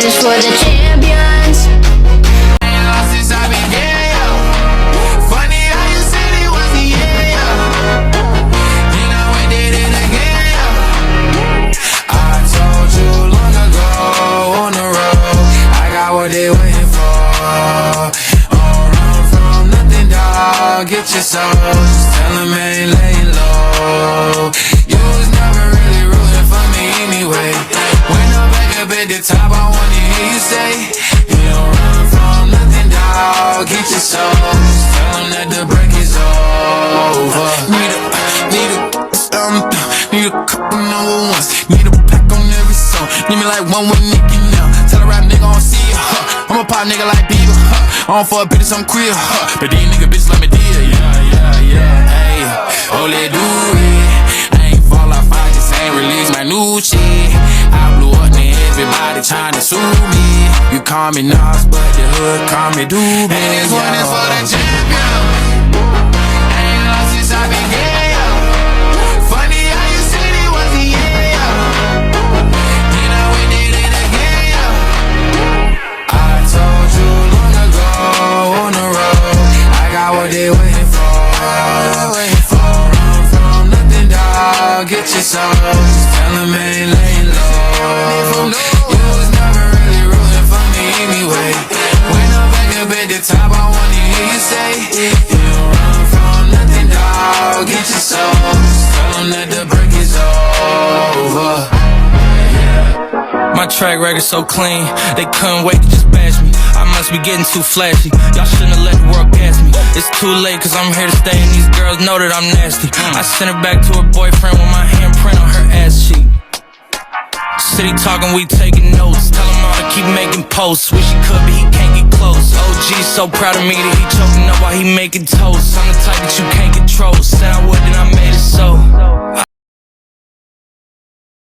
one is for the champions. Ain't lost since I began, yo. Funny how you said it was the end, yo. You know we did it again, yo. I told you long ago on the road, I got what they waiting for. Don't run from nothing, dog. Get your soul. Just tell them ain't laying low. You was never really rooting for me anyway. When I'm back up at the top, I wanna hear you say, you don't run from nothing, dog. Get your soul. Just tell them that the break is over. Need a couple number ones. Need a pack on every song. Need me like one with Nicky now. Tell a rap nigga I don't see ya. I'm a pop nigga like Bieber. I don't fuck bitches, I'm queer. But these nigga bitches let me deal. Yeah. Hey, oh, let do it. I ain't fall off, I just ain't release my new shit. I blew up and everybody tryna sue me. You call me Nas, but the hood call me Doobie. And this one is for the champion. Ain't lost since I began, yo. Funny how you said it was the end, yo. You know we did it again, yo. I told you long ago on the road, I got what they waiting for. Don't run from nothing, dog. Get your soul. Just tell them ain't laying low. You was never really rooting for me anyway. When I'm back up at the top, I wanna hear you say, you don't run from nothing, dog. Get your soul. Just tell them that the break is over. My track record so clean, they couldn't wait to just bash me. I must be getting too flashy, y'all shouldn't have let the world gas me. It's too late cause I'm here to stay and these girls know that I'm nasty. I sent her back to her boyfriend with my handprint on her ass cheek. City talking, we taking notes. Tell him all to keep making posts. Wish he could but he can't get close. OG so proud of me that he choking up while he making toast. I'm the type that you can't control. Said I would, then I made it so.